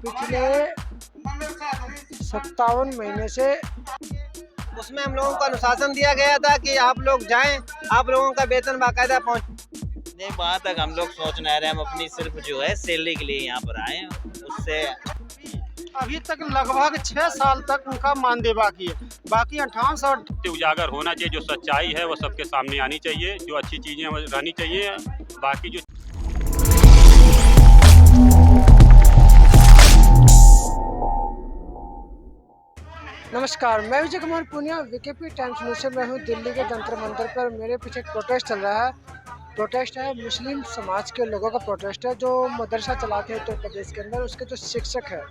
पिछले 57 महीने से उसमें हम लोगों को अनुशासन दिया गया था कि आप लोग जाएं, आप लोगों का वेतन बाकायदा पहुंच। नहीं, वहाँ तक हम लोग सोच नहीं रहे, हम अपनी सिर्फ जो है सैलरी के लिए यहाँ पर आए हैं। उससे अभी तक लगभग 6 साल तक उनका मानदेय बाकी है, बाकी 58 उजागर होना चाहिए। जो सच्चाई है वो सबके सामने आनी चाहिए, जो अच्छी चीजें रहनी चाहिए। बाकी जो नमस्कार, मैं Vijay Kumar Poonia, VKP times news से मैं हूँ दिल्ली के जंतर मंतर पर। मेरे पीछे प्रोटेस्ट चल रहा है। प्रोटेस्ट है मुस्लिम समाज के लोगों का प्रोटेस्ट है जो मदरसा चलाते हैं उत्तर प्रदेश के अंदर। उसके जो शिक्षक हैं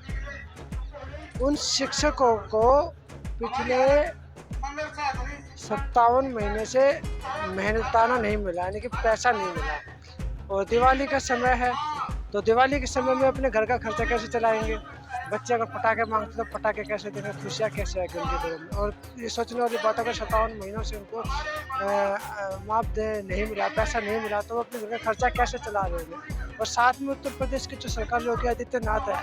उन शिक्षकों को पिछले 57 महीने से मेहनताना नहीं मिला, यानी कि पैसा नहीं मिला। और दिवाली का समय है तो दिवाली के समय में अपने घर का खर्चा कैसे चलाएंगे? बच्चे अगर पटाखे मांगते तो पटाखे कैसे देंगे? खुशियाँ कैसे आएगी उनके दिलों में? और ये सोचने वाली बात, अगर 57 महीनों से उनको मुआवजा नहीं मिला, पैसा नहीं मिला, तो वो अपने घर का खर्चा कैसे चला रहे हैं? और साथ में उत्तर प्रदेश की जो सरकार योगी आदित्यनाथ है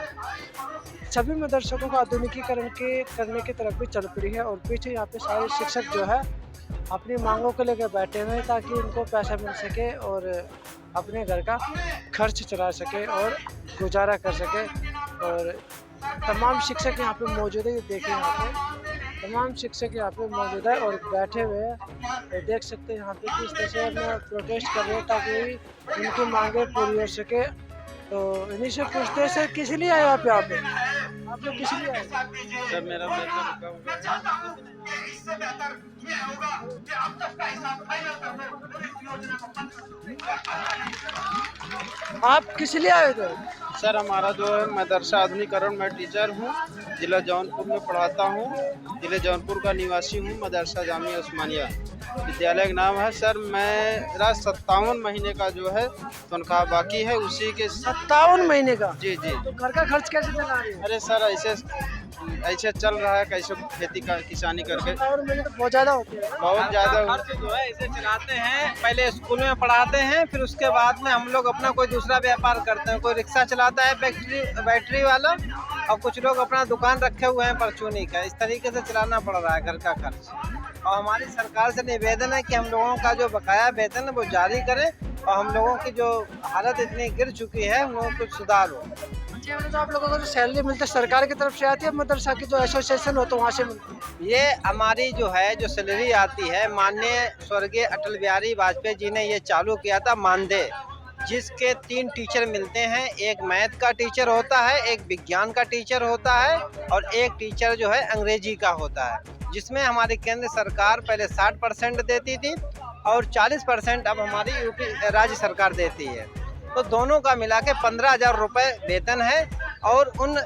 सभी मदरसों को आधुनिकीकरण करने की तरफ भी चल पड़ी है। और पीछे यहाँ पे सारे शिक्षक जो है अपनी मांगों को लेकर बैठे हुए हैं ताकि उनको पैसा मिल सके और अपने घर का खर्च चला सके और गुजारा कर सके। और तमाम शिक्षक यहाँ पे मौजूद है, ये देखिए यहाँ पे तमाम शिक्षक यहाँ पे मौजूद है और बैठे हुए हैं। और देख सकते हैं यहाँ पे किस तरह से अपना प्रोटेस्ट कर रहे हैं ताकि उनकी मांगें पूरी हो सके। तो इन्हीं से पूछते हैं, सर किस लिए आए आप यहाँ पे? आप लोग किस लिए आए? सर मेरा आप किस लिए आए थे? सर हमारा जो है मदरसा आधुनिकीकरण, मैं टीचर हूँ, ज़िला जौनपुर में पढ़ाता हूँ, ज़िले जौनपुर का निवासी हूँ। मदरसा जामिया उस्मानिया विद्यालय का नाम है। सर मेरा 57 महीने का जो है तनख्वाह बाकी है, उसी के 57 महीने का? जी जी। तो घर का खर्च कैसे चला रहे हैं? अरे सर ऐसे चल रहा है, कैसे खेती का किसानी करके। 57 महीने तो बहुत ज़्यादा होते हैं। बहुत ज़्यादा खर्च जो है इसे चलाते हैं। पहले स्कूल में पढ़ाते हैं, फिर उसके बाद में हम लोग अपना कोई दूसरा व्यापार करते हैं। कोई रिक्शा चलाता है बैटरी वाला, और कुछ लोग अपना दुकान रखे हुए हैं परचूनी का। इस तरीके से चलाना पड़ रहा है घर का खर्च। और हमारी सरकार से निवेदन है कि हम लोगों का जो बकाया वेतन है वो जारी करें और हम लोगों की जो हालत इतनी गिर चुकी है वो कुछ सुधार हो। तो आप लोगों को जो सैलरी मिलती है सरकार की तरफ से आती है, मदरसा की जो एसोसिएशन हो तो वहाँ से मिलती है? ये हमारी जो है जो सैलरी आती है, माननीय स्वर्गीय अटल बिहारी वाजपेयी जी ने ये चालू किया था मानदेय, जिसके 3 टीचर मिलते हैं। एक मैथ का टीचर होता है, एक विज्ञान का टीचर होता है और एक टीचर जो है अंग्रेजी का होता है, जिसमें हमारी केंद्र सरकार पहले 60% देती थी और 40% अब हमारी यूपी राज्य सरकार देती है। तो दोनों का मिला के 15,000 रुपये वेतन है। और उन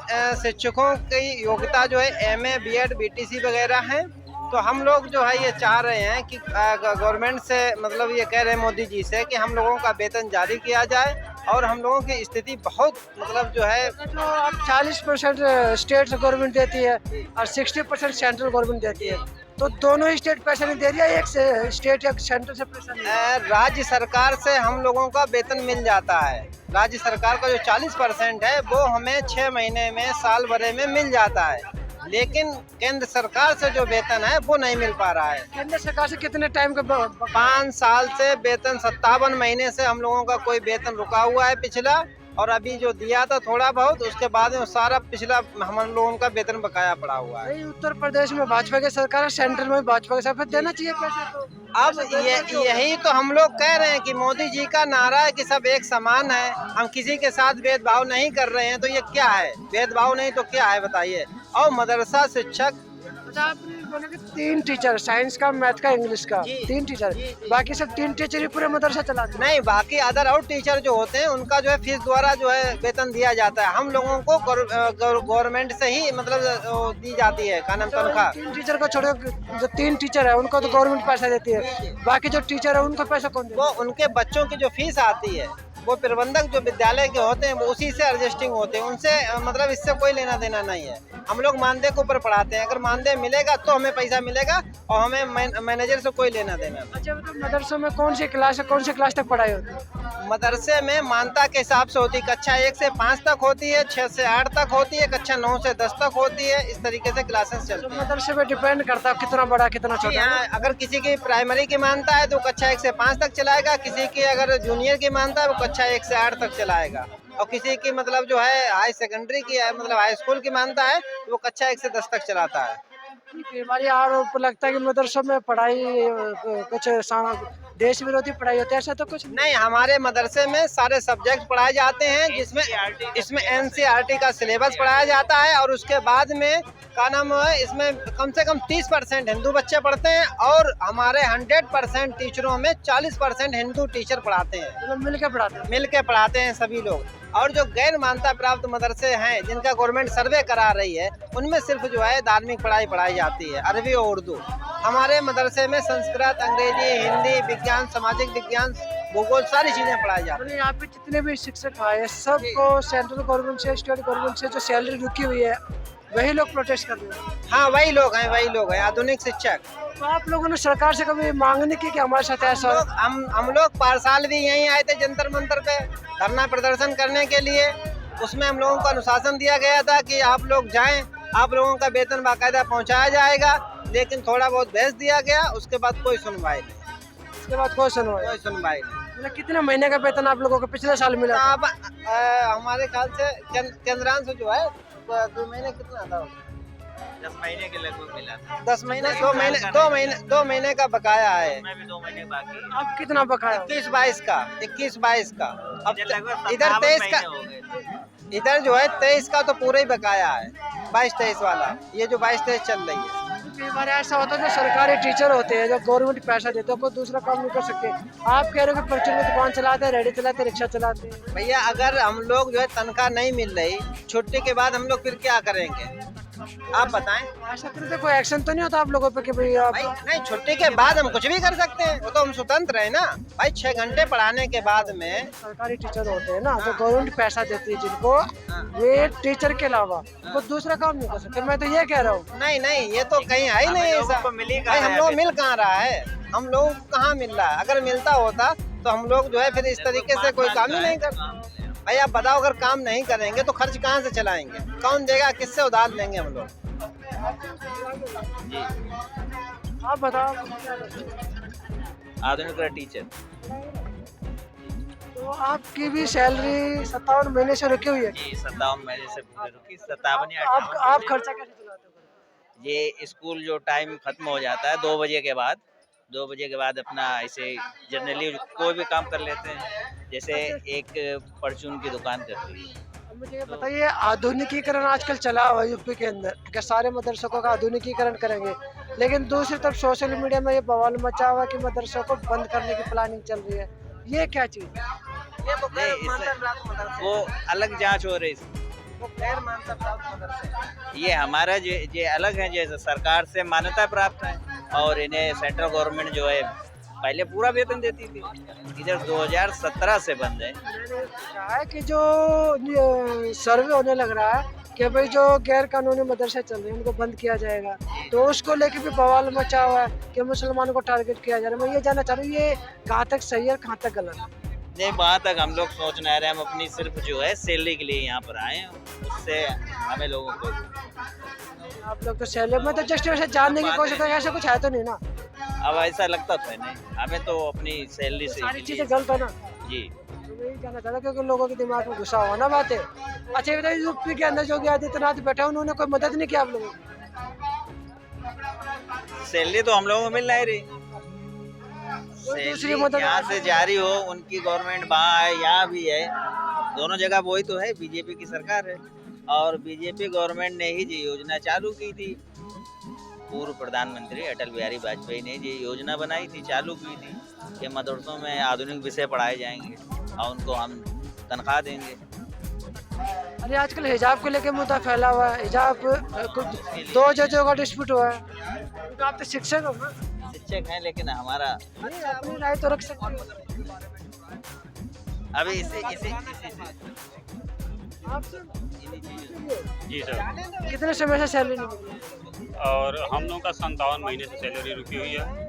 शिक्षकों की योग्यता जो है MA, BEd, BTC वगैरह हैं। तो हम लोग जो है ये चाह रहे हैं कि गवर्नमेंट से, मतलब ये कह रहे हैं मोदी जी से कि हम लोगों का वेतन जारी किया जाए। और हम लोगों की स्थिति बहुत, मतलब जो है, जो अब 40% स्टेट गवर्नमेंट देती है और 60% सेंट्रल गवर्नमेंट देती है, तो दोनों ही स्टेट पैसा नहीं दे रही है, एक से स्टेट या सेंटर से पैसा नहीं? राज्य सरकार से हम लोगों का वेतन मिल जाता है। राज्य सरकार का जो 40% है वो हमें 6 महीने में, साल भरे में मिल जाता है। लेकिन केंद्र सरकार से जो वेतन है वो नहीं मिल पा रहा है। केंद्र सरकार से कितने टाइम का? 5 साल से वेतन, 57 महीने से हम लोगों का कोई वेतन रुका हुआ है पिछला। और अभी जो दिया था थोड़ा बहुत, उसके बाद में सारा पिछला हम लोगों का वेतन बकाया पड़ा हुआ है। उत्तर प्रदेश में भाजपा की सरकार है, सेंट्रल में भाजपा की सरकार, देना चाहिए पैसा। तो अब यही तो हम लोग कह रहे हैं कि मोदी जी का नारा है कि सब एक समान है, हम किसी के साथ भेदभाव नहीं कर रहे हैं। तो ये क्या है? भेदभाव नहीं तो क्या है बताइए? और मदरसा शिक्षक, आपने बोला कि 3 टीचर, साइंस का, मैथ का, इंग्लिश का, 3 टीचर, बाकी सब 3 टीचर ही पूरे मदरसा चलाते हैं? नहीं, बाकी अदर और टीचर जो होते हैं उनका जो है फीस द्वारा जो है वेतन दिया जाता है। हम लोगों को गवर्नमेंट से ही, मतलब दी जाती है का नाम तनख्वाह। 3 टीचर को छोड़ो, जो 3 टीचर है उनको तो गवर्नमेंट पैसा देती है, बाकी जो टीचर है उनको पैसा कौन देता है? वो उनके बच्चों की जो फीस आती है वो प्रबंधक जो विद्यालय के होते हैं वो उसी से एडजस्टिंग होते हैं, उनसे मतलब इससे कोई लेना देना नहीं है। हम लोग मानदेय के ऊपर पढ़ाते हैं, अगर मानदेय मिलेगा तो हमें पैसा मिलेगा और हमें मैनेजर से कोई लेना देना नहीं। अच्छा मतलब मदरसों में कौन सी क्लास तक पढ़ाई होती है? मदरसे में मानता के हिसाब से होती है, कक्षा 1 से 5 तक होती है, 6 से 8 तक होती है, कक्षा 9 से 10 तक होती है, इस तरीके से क्लासेस तो चलती है। मदरसे पे डिपेंड करता है कितना बड़ा कितना जी छोटा। हाँ, अगर किसी की प्राइमरी की मानता है तो कक्षा 1 से 5 तक चलाएगा, किसी की अगर जूनियर की मानता है वो कक्षा 1 से 8 तक चलाएगा, और किसी की मतलब जो है हाई सेकेंडरी की है मतलब हाई स्कूल की मानता है तो वो कक्षा 1 से 10 तक चलाता है। कई बार आरोप लगता है कि मदरसों में पढ़ाई कुछ देश विरोधी पढ़ाई होती है, ऐसा तो कुछ नहीं, हमारे मदरसे में सारे सब्जेक्ट पढ़ाए जाते हैं, जिसमें इसमें NCERT का सिलेबस पढ़ाया जाता है, और उसके बाद में का नाम है इसमें कम से कम 30% हिंदू बच्चे पढ़ते हैं, और हमारे 100% टीचरों में 40% हिंदू टीचर पढ़ाते हैं, मतलब मिल के पढ़ाते हैं। मिल के पढ़ाते हैं सभी लोग। और जो गैर मान्यता प्राप्त मदरसे हैं जिनका गवर्नमेंट सर्वे करा रही है उनमें सिर्फ जो है धार्मिक पढ़ाई पढ़ाई जाती है, अरबी और उर्दू। हमारे मदरसे में संस्कृत, अंग्रेजी, हिंदी, विज्ञान, सामाजिक विज्ञान, भूगोल सारी चीजें पढ़ाई जाती मतलब यहाँ पे जितने भी शिक्षक आए सबको सेंट्रल गवर्नमेंट से स्टेट गवर्नमेंट से जो सैलरी रुकी हुई है वही लोग प्रोटेस्ट कर रहे हैं। हैं। हाँ, वही लोग हैं आधुनिक शिक्षक। तो आप लोगों ने सरकार से कभी मांग नहीं की कि हमारे साथ ऐसा हो? हम लोग पारसाल भी यहीं आए थे जंतर मंतर पे धरना प्रदर्शन करने के लिए। उसमें हम लोगों को अनुशासन दिया गया था कि आप लोग जाएं, आप लोगों का वेतन बाकायदा पहुंचाया जाएगा, लेकिन थोड़ा बहुत बहस दिया गया, उसके बाद कोई सुनवाई नहीं। उसके बाद कोई सुनवाई? कोई सुनवाई नहीं। मतलब कितने महीने का वेतन आप लोगों को पिछले साल मिला था? अब हमारे ख्याल से केंद्रांश जो है 2 महीने कितना था? 10 महीने के लगभग मिला था। 10 महीने 2 महीने का बकाया है। मैं भी 2 महीने बाकी है। अब कितना बकाया? 21-22 का। अब मुझे लगभग इधर 57 23 महीने का, हो गए थे। इधर जो है 23 का तो पूरा ही बकाया है, 22-23 वाला, ये जो 22-23 चल रही है। कई बार ऐसा होता है जो सरकारी टीचर होते हैं जो गवर्नमेंट पैसा देते हैं कोई दूसरा काम नहीं कर सकते। आप कह रहे हो कि परचून में दुकान चलाते हैं, रेडी चलाते हैं, रिक्शा चलाते हैं। भैया अगर हम लोग जो है तनख्वाह नहीं मिल रही, छुट्टी के बाद हम लोग फिर क्या करेंगे आप बताएं? ऐसा करते कोई एक्शन तो नहीं होता आप लोगों पे कि भाई आप भाई नहीं, छुट्टी के बाद हम कुछ भी कर सकते हैं, वो तो हम स्वतंत्र है ना भाई। 6 घंटे पढ़ाने के बाद में सरकारी टीचर होते हैं ना जो गवर्नमेंट पैसा देती है जिनको, वे टीचर के अलावा वो दूसरा काम नहीं कर सकते। मैं तो ये कह रहा हूँ। नहीं, ये तो कहीं है ही नहीं ऐसा। भाई हम लोग मिल कहाँ रहा है, हम लोग कहाँ मिल रहा है? अगर मिलता होता तो हम लोग जो है फिर इस तरीके से कोई काम ही नहीं करता। भाई आप बताओ, अगर काम नहीं करेंगे तो खर्च कहाँ से चलाएंगे? कौन देगा? किससे उधार लेंगे हम लोग? आप बताओ। आधुनिक का टीचर। तो आपकी भी सैलरी 57 महीने से रुकी हुई है। जी 57 महीने से रुकी, 57 या आप 58। खर्चा कैसे चलाते हो? ये स्कूल जो टाइम खत्म हो जाता है 2 बजे के बाद, 2 बजे के बाद अपना ऐसे जनरली कोई भी काम कर लेते हैं, जैसे एक परचून की दुकान करती है। अब मुझे ये बताइए, आधुनिकीकरण आजकल चला हुआ है यूपी के अंदर कि सारे मदरसों का आधुनिकीकरण करेंगे, लेकिन दूसरी तरफ सोशल मीडिया में ये बवाल मचा हुआ है कि मदरसों को बंद करने की प्लानिंग चल रही है। ये क्या चीज़ है? नहीं, वो अलग जांच हो रही है। ये हमारा जो अलग है, जैसे सरकार से मान्यता प्राप्त है, और इन्हें सेंट्रल गवर्नमेंट जो है पहले पूरा वेतन देती थी, इधर 2017 से बंद है। क्या है कि जो सर्वे होने लग रहा है कि भाई जो गैर कानूनी मदरसे चल रहे हैं उनको बंद किया जाएगा, तो उसको लेके भी बवाल मचा हुआ है कि मुसलमानों को टारगेट किया जा रहा है। मैं ये जानना चाह रहा हूँ ये कहाँ तक सही है, कहाँ तक गलत है? नहीं, वहाँ तक हम लोग सोच नहीं रहे, हम अपनी सिर्फ जो है सैलरी के लिए यहाँ पर आए हैं, उससे हमें लोगों को। आप लोग तो सैलरी में तो जस्ट वैसे जानने की कोशिश कर, ऐसा कुछ है तो नहीं ना? अब ऐसा लगता तो है नहीं, हमें तो अपनी सैलरी से सारी चीज़ें गलत है ना? जी। तो मैं ये जानना चाह रहा क्योंकि लोगों के दिमाग में घुसा हुआ ना बातें। अच्छा ये बताइए, यूपी के अंदर योगी आदित्यनाथ बैठा उन्होंने कोई मदद नहीं किया आप लोगों की? सैलरी तो हम लोगों को मिल नहीं रही, दूसरी सैलरी मदद यहाँ से जारी हो, उनकी गवर्नमेंट वहाँ है, यहाँ भी है, दोनों जगह वही तो है, बीजेपी की सरकार है, और बीजेपी गवर्नमेंट ने ही ये योजना चालू की थी। पूर्व प्रधानमंत्री अटल बिहारी वाजपेयी ने ये योजना बनाई थी, चालू की थी कि मदरसों में आधुनिक विषय पढ़ाए जाएंगे और उनको हम तनख्वाह देंगे। अरे आजकल हिजाब को लेके मुद्दा फैला हुआ है। हिजाब कुछ 2 जजों का डिस्प्यूट हुआ है, तो आप तो शिक्षक हो ना? शिक्षक हैं, लेकिन हमारा अपनी राय तो रख सकते हो। अभी इसी जी सर। कितने समय से सैलरी नहीं मिली? और हम लोगों का 57 महीने से सैलरी रुकी हुई है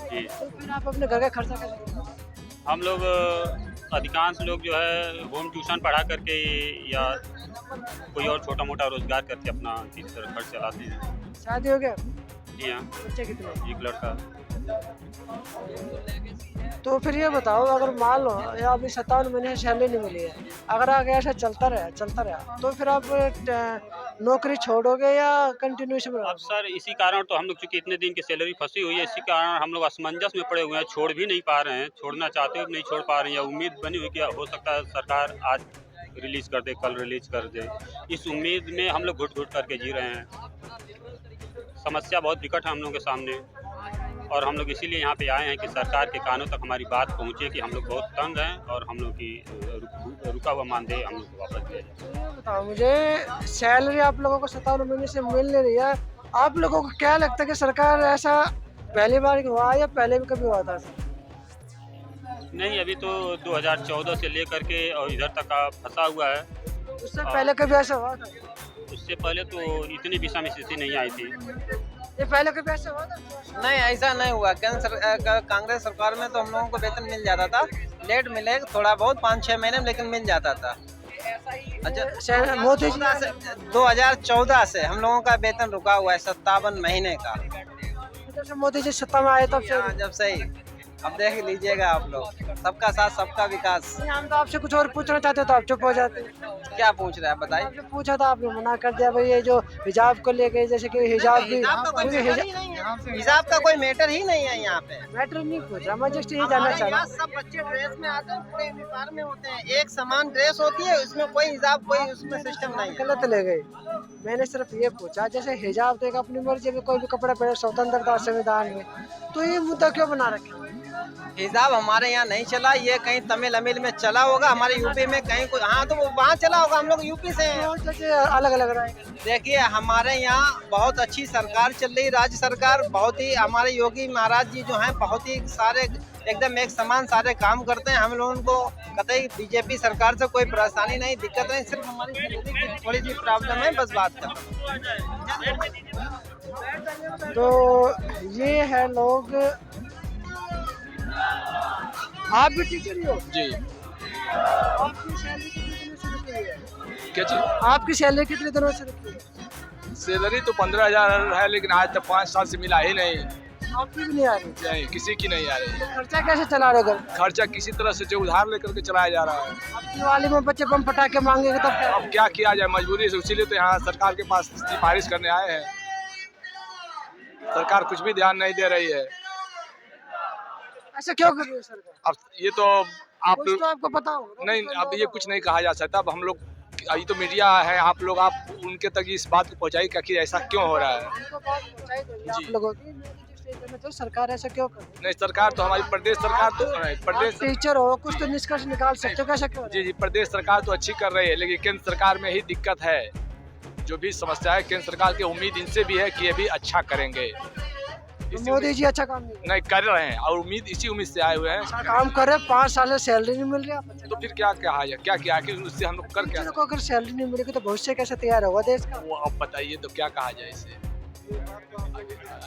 जी। तो फिर आप अपने घर का खर्चा कैसे करते? हम लोग अधिकांश लोग जो है होम ट्यूशन पढ़ा करके या कोई और छोटा मोटा रोजगार करके अपना इस तरह खर्च चलाते हैं। शादी हो गया? जी हाँ, बच्चे कितने? एक लड़का। तो फिर ये बताओ, अगर मान लो या अभी 57 महीने से सैलरी नहीं मिली है, अगर आगे ऐसा चलता रहा तो फिर आप नौकरी छोड़ोगे या कंटिन्यूशन में अब रहोगे? सर इसी कारण तो हम लोग चूंकि इतने दिन की सैलरी फंसी हुई है, इसी कारण हम लोग असमंजस में पड़े हुए हैं, छोड़ भी नहीं पा रहे हैं, छोड़ना चाहते हुए भी नहीं छोड़ पा रहे हैं, या उम्मीद बनी हुई कि हो सकता है सरकार आज रिलीज कर दे, कल रिलीज कर दे, इस उम्मीद में हम लोग घुट घुट करके जी रहे हैं। समस्या बहुत विकट है हम लोगों के सामने, और हम लोग इसीलिए यहाँ पे आए हैं कि सरकार के कानों तक हमारी बात पहुँचे कि हम लोग बहुत तंग हैं और हम लोग की रुका हुआ मानदेय हम लोग को वापस दिया जाए। ये बताओ मुझे, सैलरी आप लोगों को 57 महीने से मिल नहीं रही है, आप लोगों को क्या लगता है कि सरकार ऐसा पहली बार हुआ या पहले भी कभी हुआ था? नहीं, अभी तो 2014 से लेकर के और इधर तक का फंसा हुआ है। उससे पहले कभी ऐसा हुआ था? उससे पहले तो इतनी विषम स्थिति नहीं आई थी। ये पहले कभी ऐसा हुआ था? नहीं, ऐसा नहीं हुआ। कांग्रेस सरकार में तो हम लोगों को वेतन मिल जाता था, लेट मिले थोड़ा बहुत 5-6 महीने में, लेकिन मिल जाता था। अच्छा, मोदी जी 2014 से हम लोगों का वेतन रुका हुआ है 57 महीने का। जब से मोदी जी सत्ता में आए तब से। जब सही, अब देख लीजिएगा आप लोग, सबका साथ सबका विकास। हम तो आपसे कुछ और पूछना चाहते तो आप चुप हो जाते। क्या पूछ रहे हैं बताइए? आपने पूछा था, आपने मना कर दिया भाई, ये जो हिजाब को लेके, जैसे कि हिजाब भी हिसाब का कोई मैटर ही नहीं है यहाँ पे। मैटर नहीं पूछा, मैं जस्ट ये जानना चाह रहा हूँ। सब बच्चे ड्रेस में आते हैं, पूरे यूनिफॉर्म में होते हैं, एक समान ड्रेस होती है, उसमें कोई हिसाब कोई उसमें सिस्टम नहीं है। गलत ले गई। मैंने सिर्फ ये पूछा, जैसे हिजाब तो एक अपनी मर्जी में कोई भी कपड़ा पहने, स्वतंत्रता संविधान में, तो ये मुद्दा क्यों बना रखे? हिजाब हमारे यहाँ नहीं चला, ये कहीं तमिल में चला होगा, हमारे यूपी में कहीं कुछ, हाँ तो वहाँ चला होगा, हम लोग यूपी से हैं। जैसे अलग अलग रहा है। देखिए हमारे यहाँ बहुत अच्छी सरकार चल रही, राज्य सरकार बहुत ही, हमारे योगी महाराज जी जो हैं बहुत ही सारे एकदम एक समान सारे काम करते हैं। हम लोगों को कतई बीजेपी सरकार से कोई परेशानी नहीं, दिक्कत नहीं, सिर्फ हमारी सैलरी की थोड़ी सी प्रॉब्लम है, बस बात कर। तो ये है लोग। आप भी टीचर ही हो? जी। आपकी सैलरी कितने दिनों से रुकी है? क्या चीज? आपकी सैलरी कितने दिनों से रुकी है? सैलरी तो 15,000 है, लेकिन आज तक 5 साल से मिला ही नहीं। आपकी भी नहीं आ रही? नहीं, किसी की नहीं आ रही। तो खर्चा कैसे चला रहे हो घर? खर्चा किसी तरह से जो उधार लेकर के चलाया जा रहा है। अब दिवाली में बच्चे बम पटाखे मांगेंगे तब क्या? अब क्या किया जाए, मजबूरी से, इसीलिए तो यहाँ सरकार के पास सिफारिश करने आए हैं। सरकार कुछ भी ध्यान नहीं दे रही है। ऐसा क्यों कर रही है सरकार? अब ये तो आप कुछ तो आपको पता होगा। नहीं, अब ये कुछ नहीं कहा जा सकता। अब हम लोग, ये तो मीडिया है, आप लोग आप उनके तक इस बात को पहुँचाइए कि आखिर ऐसा क्यों हो रहा है। उनको बात पहुंचाई देंगे आप जी। लोगों की। तो सरकार ऐसा क्यों कर रही है? नहीं, सरकार तो हमारी प्रदेश सरकार तो नहीं, प्रदेश आप टीचर हो, कुछ तो निष्कर्ष निकाल सकते हो, कैसा क्यों? जी जी, प्रदेश सरकार तो अच्छी कर रही है, लेकिन केंद्र सरकार में ही दिक्कत है। जो भी समस्या है, केंद्र सरकार की उम्मीद इनसे भी है कि ये भी अच्छा करेंगे। इसी मोदी जी अच्छा काम नहीं कर नहीं कर रहे हैं, और इसी उम्मीद से आए हुए हैं। अच्छा काम कर रहे, 5 साल से सैलरी नहीं मिल रही है। तो फिर क्या क्या है, क्या क्या कि उससे हम लोग कर क्या? टीचर को अगर सैलरी नहीं मिलेगी तो भविष्य कैसे तैयार होगा देश का? वो आप बताइए तो क्या कहा जाए इसे।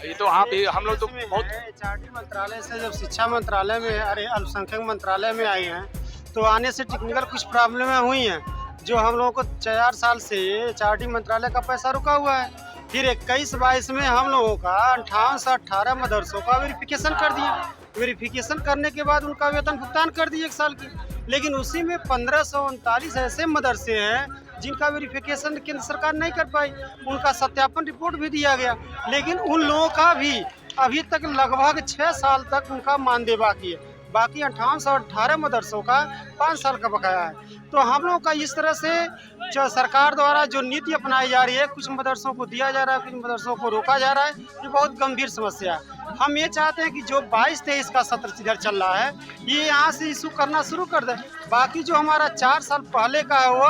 ये तो आप हम लोग तो बहुत एचआरडी मंत्रालय से जब शिक्षा मंत्रालय में, अरे अल्पसंख्यक मंत्रालय में आए हैं, तो आने से टेक्निकल कुछ प्रॉब्लमें हुई हैं, जो हम लोगों को 4 साल से एचआरडी मंत्रालय का पैसा रुका हुआ है। फिर 21-22 में हम लोगों का 58 से 18 मदरसों का वेरिफिकेशन कर दिया। वेरिफिकेशन करने के बाद उनका वेतन भुगतान कर दिए 1 साल की, लेकिन उसी में 1539 ऐसे मदरसे हैं जिनका वेरिफिकेशन केंद्र सरकार नहीं कर पाई। उनका सत्यापन रिपोर्ट भी दिया गया, लेकिन उन लोगों का भी अभी तक लगभग 6 साल तक उनका मानदेय बाकी है। बाकी 1818 मदरसों का 5 साल का बकाया है। तो हम लोगों का इस तरह से जो सरकार द्वारा जो नीति अपनाई जा रही है, कुछ मदरसों को दिया जा रहा है, कुछ मदरसों को रोका जा रहा है, ये बहुत गंभीर समस्या है। हम ये चाहते हैं कि जो 22-23 का सत्र इधर चल रहा है, ये यहाँ से इशू करना शुरू कर दे। बाकी जो हमारा 4 साल पहले का है वो,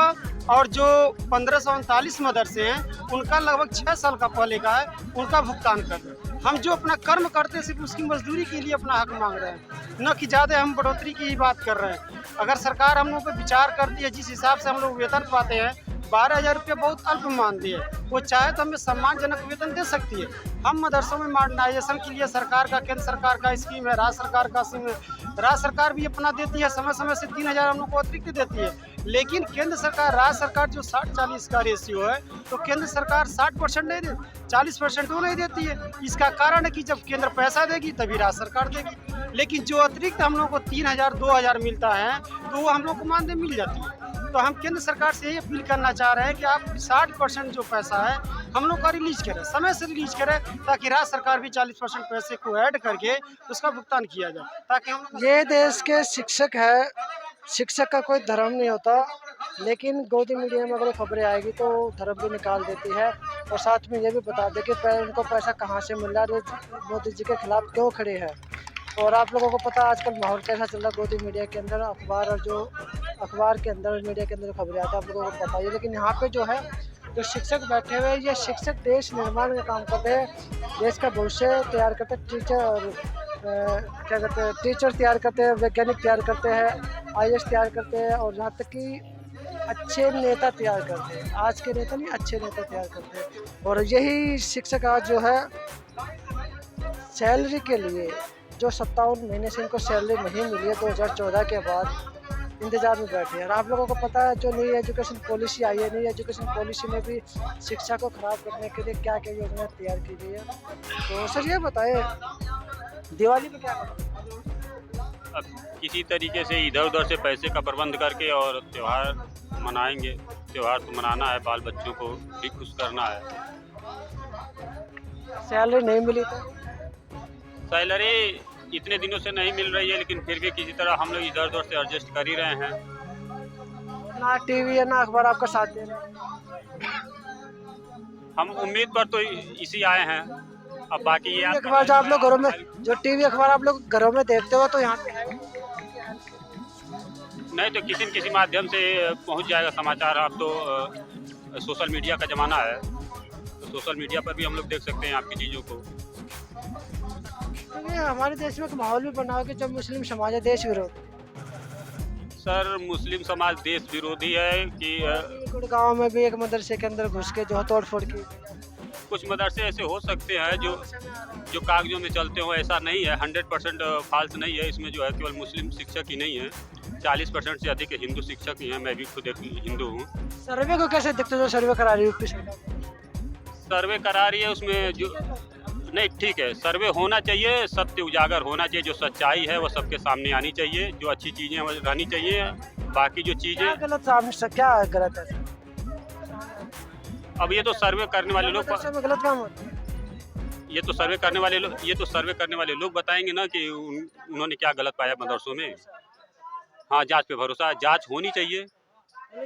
और जो 1539 मदरसे हैं उनका लगभग 6 साल का पहले का है, उनका भुगतान कर दे। हम जो अपना कर्म करते हैं सिर्फ उसकी मजदूरी के लिए अपना हक मांग रहे हैं, न कि ज़्यादा हम बढ़ोतरी की ही बात कर रहे हैं। अगर सरकार हम लोग पे विचार करती है, जिस हिसाब से हम लोग वेतन पाते हैं 12,000 रुपये बहुत अल्प मानती है, वो चाहे तो हमें सम्मानजनक वेतन दे सकती है। हम मदरसों में मॉडर्नाइजेशन के लिए सरकार का, केंद्र सरकार का स्कीम है, राज्य सरकार का स्कीम है, राज्य सरकार भी अपना देती है, समय समय से 3,000 हम लोग को अतिरिक्त देती है। लेकिन केंद्र सरकार, राज्य सरकार जो 60-40 का रेशियो है, तो केंद्र सरकार 60% नहीं दे, 40% वो नहीं देती है। इसका कारण है कि जब केंद्र पैसा देगी तभी राज्य सरकार देगी, लेकिन जो अतिरिक्त हम लोग को 3,000 2,000 मिलता है तो वो हम लोग को मानदेय मिल जाती है। तो हम केंद्र सरकार से यही अपील करना चाह रहे हैं कि आप 60% जो पैसा है हम लोग का रिलीज करें, समय से रिलीज करें, ताकि राज्य सरकार भी 40% पैसे को ऐड करके उसका भुगतान किया जाए, ताकि हम ये देश के शिक्षक है, शिक्षक का कोई धर्म नहीं होता, लेकिन गोदी मीडिया में अगर खबरें आएगी तो धर्म भी निकाल देती है और साथ में ये भी बता दे कि उनको पैसा कहाँ से मिल रहा है, मोदी जी के खिलाफ क्यों खड़े हैं। और आप लोगों को पता है आजकल माहौल कैसा चल रहा है गोदी मीडिया के अंदर, अखबार के अंदर, मीडिया के अंदर खबरें आती है, आप लोगों को पता है। लेकिन यहाँ पे जो है जो शिक्षक बैठे हुए हैं, ये शिक्षक देश निर्माण का काम करते हैं, देश का भविष्य तैयार करते हैं, टीचर और क्या कहते हैं, टीचर तैयार करते हैं, वैज्ञानिक तैयार करते हैं, IAS तैयार करते हैं और यहाँ तक कि अच्छे नेता तैयार करते हैं। आज के नेता नहीं, अच्छे नेता तैयार करते हैं। और यही शिक्षक आज जो है सैलरी के लिए, जो 57 महीने से इनको सैलरी नहीं मिली है 2014 के बाद, इंतजार में बैठे हैं। और आप लोगों को पता है जो नई एजुकेशन पॉलिसी आई है, नई एजुकेशन पॉलिसी में भी शिक्षा को ख़राब करने के लिए क्या क्या योजना तैयार की गई है। तो सर ये बताए दिवाली में क्या करें? अब किसी तरीके से इधर उधर से पैसे का प्रबंध करके और त्यौहार मनाएंगे। त्यौहार तो मनाना है, बाल बच्चों को भी खुश करना है। सैलरी नहीं मिली तो सैलरी इतने दिनों से नहीं मिल रही है, लेकिन फिर भी किसी तरह हम लोग इधर उधर से एडजस्ट कर ही रहे हैं। ना टीवी है ना अखबार आपका साथ दे रहे हैं। हम उम्मीद पर तो इसी आए हैं। अब बाकी ये अखबार जो आप लोग घरों में, जो टीवी अखबार आप लोग घरों में देखते हो तो यहाँ पे है नहीं, तो किसी न किसी माध्यम से पहुंच जाएगा समाचार। अब तो सोशल मीडिया का ज़माना है, तो सोशल मीडिया पर भी हम लोग देख सकते हैं आपकी चीज़ों को। तो ये हमारे देश में एक माहौल भी बना हो कि जब मुस्लिम समाज है देश विरोध। सर मुस्लिम समाज देश विरोधी है कि गुड़गांव में भी एक मदरसे के अंदर घुस के जो तोड़ फोड़ की। कुछ मदरसे ऐसे हो सकते हैं जो कागजों में चलते हो, ऐसा नहीं है। 100% फाल्स नहीं है। इसमें जो है केवल मुस्लिम शिक्षक ही नहीं है, 40% से अधिक हिंदू शिक्षक ही हैं। मैं भी खुद एक हिंदू हूँ। सर्वे को कैसे देखते हो जो सर्वे करा रही है? सर्वे करा रही है उसमें जो नहीं, ठीक है, सर्वे होना चाहिए, सत्य उजागर होना चाहिए, जो सच्चाई है वो सबके सामने आनी चाहिए, जो अच्छी चीज़ें रहनी चाहिए। बाकी जो चीज़ें गलत सामने क्या गलत है? अब ये तो सर्वे करने वाले लोग, गलत काम होता है। ये तो सर्वे करने वाले लोग बताएंगे ना कि उन्होंने क्या गलत पाया मदरसों में। हाँ, जांच पे भरोसा है, जांच होनी चाहिए।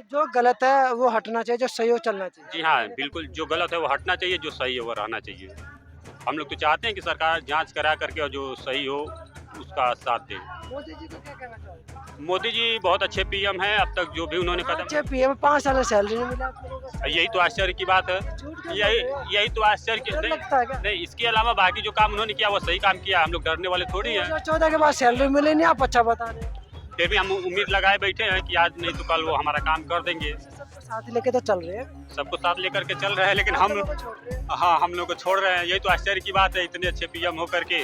जो गलत है वो हटना चाहिए, जो सही हो चलना चाहिए। जी हाँ, बिल्कुल, जो गलत है वो हटना चाहिए, जो सही है वो रहना चाहिए। हम लोग तो चाहते हैं कि सरकार जांच करा करके और जो सही हो उसका साथ दे। मोदी जी को क्या कहना चाहोगे? मोदी जी बहुत अच्छे PM हैं। अब तक जो भी उन्होंने कदम, PM 5 साल सैलरी नहीं मिला आप लोगों को। यही तो आश्चर्य की बात है। यही तो आश्चर्य की लगता है क्या? नहीं, इसके अलावा बाकी जो काम उन्होंने किया वो सही काम किया। हम लोग डरने वाले थोड़ी हैं। 2014 के बाद सैलरी मिली नहीं, आप अच्छा बता रहे हैं। फिर भी हम उम्मीद लगाए बैठे हैं कि आज नहीं तो कल वो हमारा काम कर देंगे। सबको साथ लेके तो चल रहे हैं, सबको साथ लेकर के चल रहे हैं, लेकिन हम लोग को छोड़ रहे हैं। यही तो आश्चर्य की बात है। इतने अच्छे PM होकर के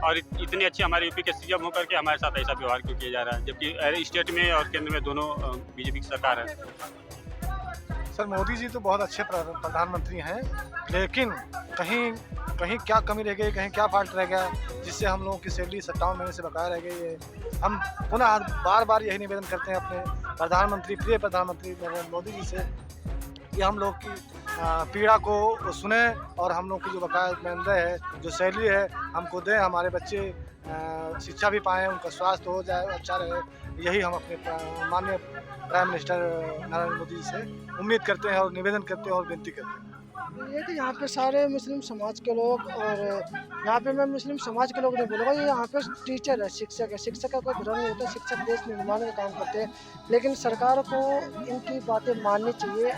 और इतने अच्छे हमारे यूपी के CM होकर के हमारे साथ ऐसा व्यवहार क्यों किया जा रहा है, जबकि स्टेट में और केंद्र में दोनों BJP की सरकार है। सर मोदी जी तो बहुत अच्छे प्रधानमंत्री हैं, लेकिन कहीं क्या कमी रह गई, कहीं क्या फॉल्ट रह गया जिससे हम लोगों की सैलरी 57 महीने से बकाया रह गई है। हम पुनः बार बार यही निवेदन करते हैं अपने प्रधानमंत्री, प्रिय प्रधानमंत्री नरेंद्र मोदी जी से कि हम लोग की पीड़ा को सुने और हम लोग की जो बकाया मानदेय है, जो सैलरी है, हमको दें। हमारे बच्चे शिक्षा भी पाएँ, उनका स्वास्थ्य हो जाए, अच्छा रहे। यही हम अपने माननीय प्राइम मिनिस्टर नरेंद्र मोदी जी से उम्मीद करते हैं और निवेदन करते हैं और विनती करते हैं। ये तो यहाँ पे सारे मुस्लिम समाज के लोग, और यहाँ पे मैं मुस्लिम समाज के लोग नहीं बोलूँगा, ये यहाँ पे टीचर है, शिक्षक है। शिक्षक का कोई धर्म नहीं होता, शिक्षक देश निर्माण का काम करते हैं। लेकिन सरकार को इनकी बातें माननी चाहिए,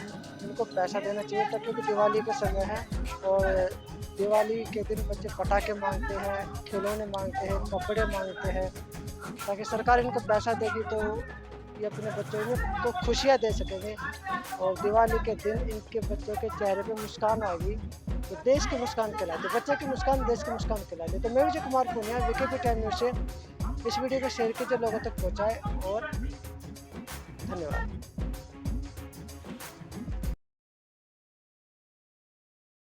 इनको पैसा देना चाहिए, ताकि दिवाली का समय है और दिवाली के दिन बच्चे पटाखे मांगते हैं, खिलौने मांगते हैं, कपड़े मांगते हैं, ताकि सरकार इनको पैसा देगी तो ये अपने बच्चों को खुशियाँ दे सकेंगे। और दिवाली के दिन इनके बच्चों के चेहरे पे मुस्कान आएगी तो देश की मुस्कान कहलाती है, बच्चे की मुस्कान देश की मुस्कान कहलाती है। तो मैं विजय कुमार पूनिया, विकेपी टाइम न्यूज़ से इस वीडियो को शेयर कीजिए, लोगों तक पहुँचाए, और धन्यवाद।